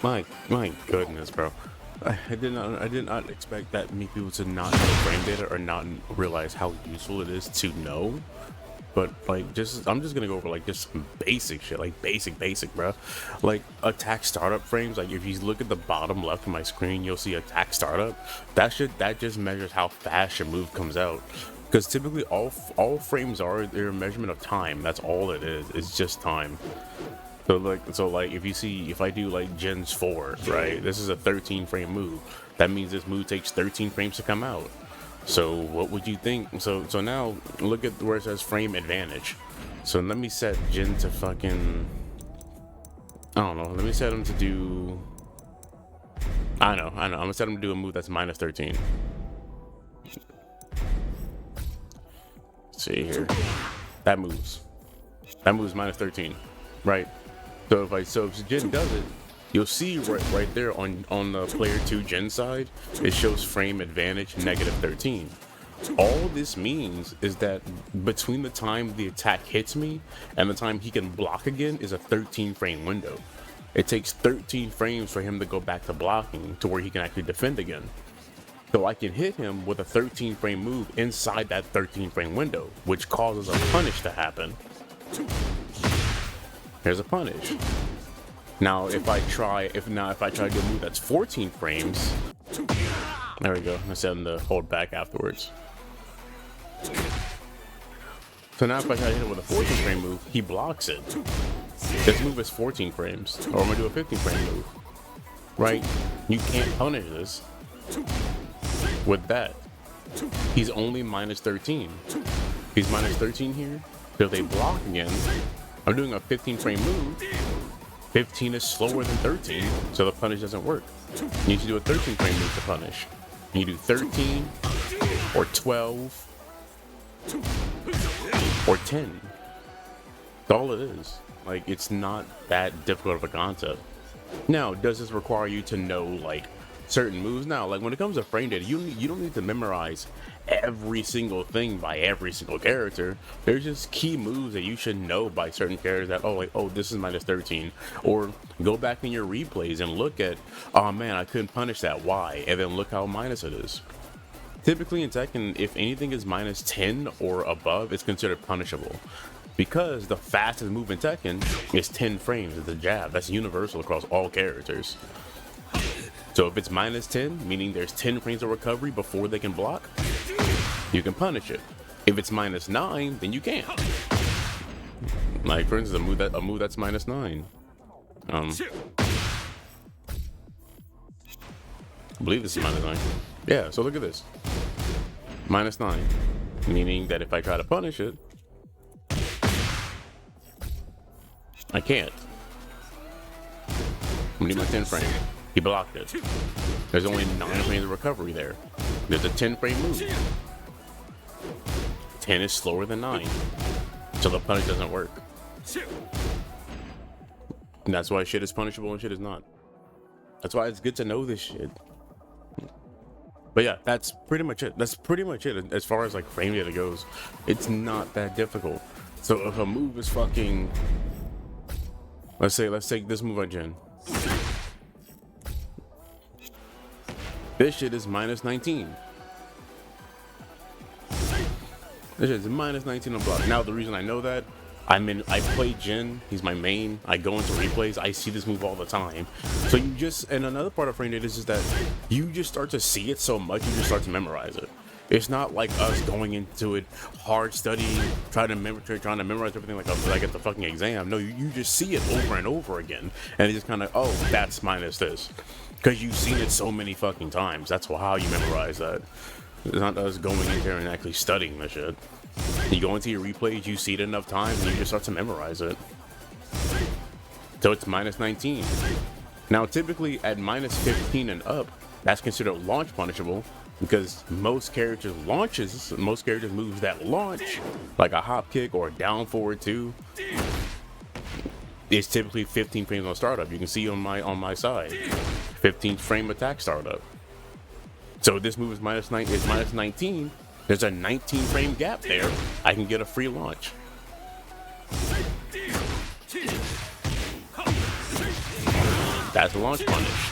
My goodness, bro. I did not expect that many people to not know frame data or not realize how useful it is to know. But like, I'm just gonna go over like just some basic shit, like basic, bro. Like attack startup frames. Like if you look at the bottom left of my screen, you'll see attack startup. That just measures how fast your move comes out. Because typically all frames are they're a measurement of time. That's all it is. It's just time. So like if I do like Gens 4, right? This is a 13 frame move. That means this move takes 13 frames to come out. So what would you think? So now look at where it says frame advantage. So let me set Jin to fucking, I don't know. Let me set him to do, I know. I'm gonna set him to do a move that's minus 13. Let's see here. That moves minus 13, right? So if Jin does it, you'll see right there on the player 2 Jin side, it shows frame advantage negative 13. All this means is that between the time the attack hits me and the time he can block again is a 13 frame window. It takes 13 frames for him to go back to blocking to where he can actually defend again. So I can hit him with a 13 frame move inside that 13 frame window, which causes a punish to happen. Here's a punish. Now if I try to do a move that's 14 frames, there we go. I set him to hold back afterwards. So now if I try to hit him with a 14 frame move, he blocks it. This move is 14 frames, or I'm gonna do a 15 frame move, right? You can't punish this with that. He's only minus 13. He's minus 13 here. So if they block again, I'm doing a 15 frame move. 15 is slower than 13, so the punish doesn't work. You need to do a 13 frame move to punish. You do 13 or 12 or 10. That's all it is. Like, it's not that difficult of a concept. Now, does this require you to know like certain moves? Now, like when it comes to frame data, you don't need to memorize every single thing by every single character. There's just key moves that you should know by certain characters that, oh, this is minus 13. Or go back in your replays and look at, oh man, I couldn't punish that, why? And then look how minus it is. Typically in Tekken, if anything is minus 10 or above, it's considered punishable. Because the fastest move in Tekken is 10 frames, it's a jab. That's universal across all characters. So if it's minus 10, meaning there's 10 frames of recovery before they can block, you can punish it. If it's minus 9, then you can't. Like for instance, a move that's minus 9. I believe this is minus 9. Yeah, so look at this. Minus 9. Meaning that if I try to punish it, I can't. I'm gonna need my 10 frame. He blocked it. There's only 9 frames of recovery there. There's a 10 frame move. 10 is slower than 9. So the punish doesn't work. And that's why shit is punishable and shit is not. That's why it's good to know this shit. But yeah, that's pretty much it. That's pretty much it as far as like frame data goes. It's not that difficult. So if a move is fucking, let's take this move on Jin. This shit is minus 19. This shit is minus 19 on block. Now the reason I know that, I play Jin, he's my main, I go into replays, I see this move all the time. So and another part of frame data is just that you just start to see it so much, you just start to memorize it. It's not like us going into it hard studying, trying to memorize everything like at the fucking exam. No, you just see it over and over again, and it's just kind of, oh, that's minus this, because you've seen it so many fucking times. That's how you memorize that. It's not us going in there and actually studying the shit. You go into your replays, you see it enough times, and you just start to memorize it. So it's minus 19. Now, typically at minus 15 and up, that's considered launch punishable, because most characters' moves that launch, like a hop kick or a down forward 2, is typically 15 frames on startup. You can see on my side, 15 frame attack startup. So this move is minus 19. There's a 19 frame gap there. I can get a free launch. That's a launch punish.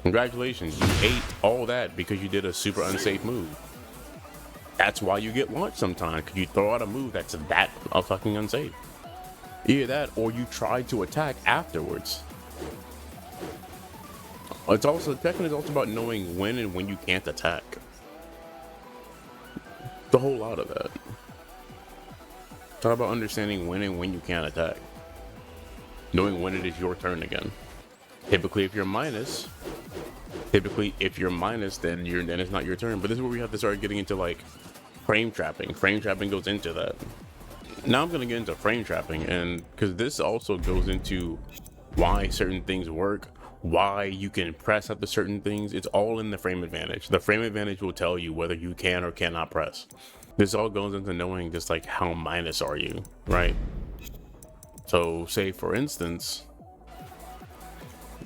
Congratulations, you ate all that because you did a super unsafe move. That's why you get launched sometimes, because you throw out a move that's that fucking unsafe. Either that, or you try to attack afterwards. It's also, Tekken is also about knowing when and when you can't attack. It's a whole lot of that. It's all about understanding when and when you can't attack. Knowing when it is your turn again. Typically, if you're minus, then it's not your turn. But this is where we have to start getting into like frame trapping. Frame trapping goes into that. Now I'm gonna get into frame trapping, and because this also goes into why certain things work, why you can press up to certain things. It's all in the frame advantage. The frame advantage will tell you whether you can or cannot press. This all goes into knowing just like how minus are you, right? So say for instance,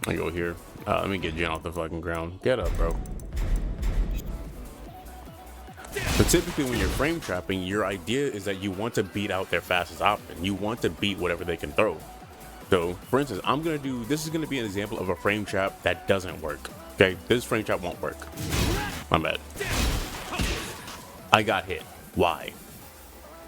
I go here. Let me get Jin off the fucking ground. Get up, bro. But typically when you're frame trapping, your idea is that you want to beat out their fastest option. You want to beat whatever they can throw. So for instance, this is gonna be an example of a frame trap that doesn't work. Okay, this frame trap won't work. My bad. I got hit. Why?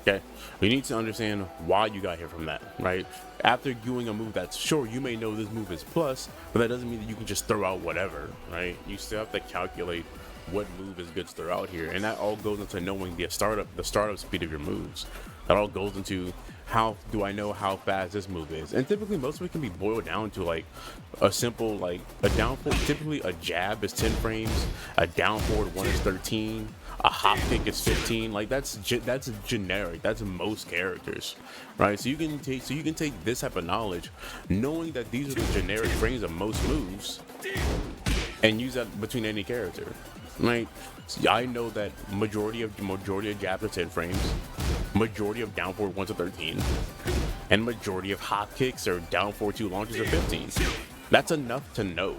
Okay, we need to understand why you got hit from that, right? After doing a move that's sure, you may know this move is plus, but that doesn't mean that you can just throw out whatever, right? You still have to calculate what move is good to throw out here, and that all goes into knowing the startup speed of your moves. That all goes into how do I know how fast this move is, and typically most of it can be boiled down to like a simple like a down forward. Typically a jab is 10 frames, a down forward one is 13, a hop kick is 15. Like that's generic. That's most characters, right? So you can take this type of knowledge, knowing that these are the generic frames of most moves, and use that between any character. Right? I know that majority of jabs are 10 frames, majority of down forward ones are 13, and majority of hop kicks or down forward 2 launches are 15. That's enough to know,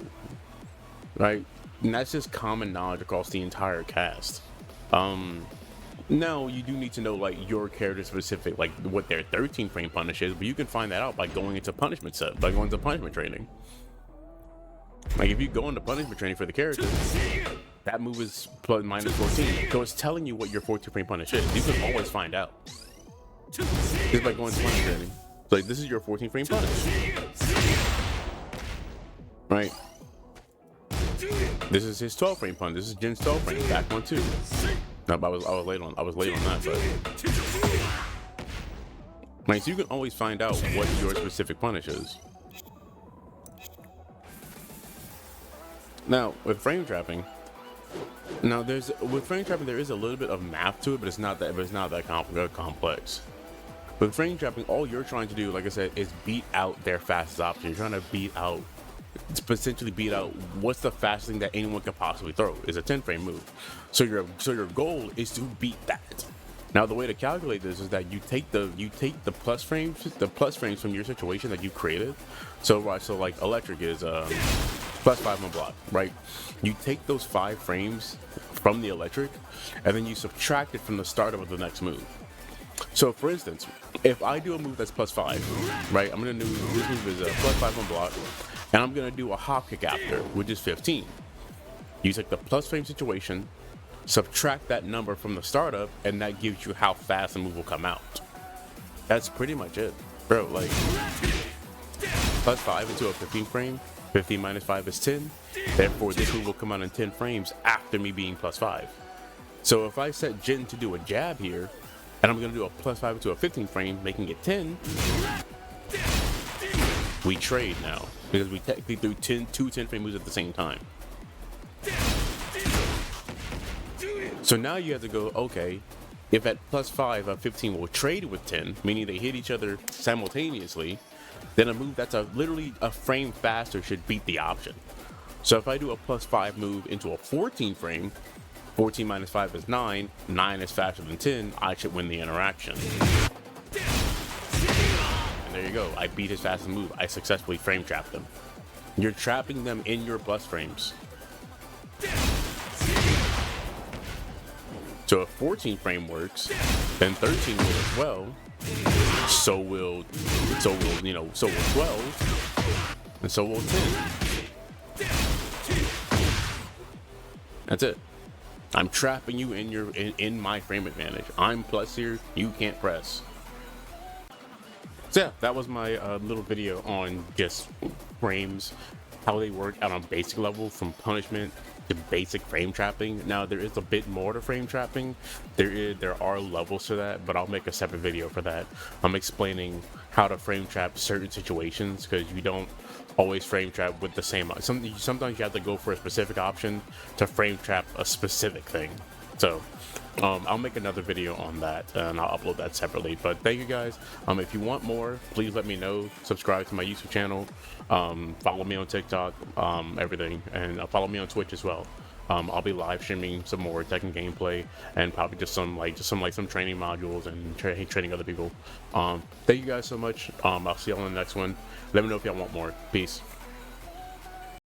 right? And that's just common knowledge across the entire cast. Now you do need to know like your character specific, like what their 13 frame punish is, but you can find that out by going into punishment training. Like if you go into punishment training for the character, that move is plus minus 14, so it's telling you what your 14 frame punish is. You can always find out just by going to punishment training. So like this is your 14 frame punish, right? This is his 12 frame punish. This is Jin's 12 frame. Back one too. No, but I was late on that, but right, so you can always find out what your specific punish is. Now with frame trapping, there is a little bit of math to it, but it's not that complex. With frame trapping, all you're trying to do, like I said, is beat out their fastest option. You're trying to potentially beat out what's the fastest thing that anyone could possibly throw is a 10 frame move. So your goal is to beat that. Now the way to calculate this is that you take the plus frames from your situation that you created. So like electric is plus 5 on block, right? You take those 5 frames from the electric, and then you subtract it from the startup of the next move. So for instance, if I do a move that's plus 5, right? I'm gonna do this move is plus 5 on block, and I'm gonna do a hop kick after, which is 15. You take the plus frame situation, subtract that number from the startup, and that gives you how fast the move will come out. That's pretty much it, bro. Like plus 5 into a 15 frame. 15 minus 5 is 10. Therefore, this move will come out in 10 frames after me being plus 5. So if I set Jin to do a jab here, and I'm going to do a plus 5 into a 15 frame, making it 10, we trade now, because we technically threw two 10 frame moves at the same time. So now you have to go, okay, if at plus 5, a 15 will trade with 10, meaning they hit each other simultaneously, then a move that's literally a frame faster should beat the option. So if I do a plus 5 move into a 14 frame, 14 minus 5 is 9, 9 is faster than 10, I should win the interaction. And there you go, I beat his fastest move, I successfully frame trapped them. You're trapping them in your plus frames. So if 14 frame works, then 13 will as well. So will 12, and so will 10. That's it. I'm trapping you in my frame advantage. I'm plus here, you can't press. So yeah, that was my little video on just frames, how they work at a basic level, from punishment to basic frame trapping. Now there is a bit more to frame trapping. There are levels to that, but I'll make a separate video for that. I'm explaining how to frame trap certain situations, because you don't always frame trap with the same. Sometimes you have to go for a specific option to frame trap a specific thing. So I'll make another video on that, and I'll upload that separately. But thank you guys. If you want more, please let me know. Subscribe to my YouTube channel. Follow me on TikTok, everything, and follow me on Twitch as well. I'll be live streaming some more Tekken gameplay, and probably just some training modules and training other people. Thank you guys so much. I'll see y'all on the next one. Let me know if y'all want more. Peace.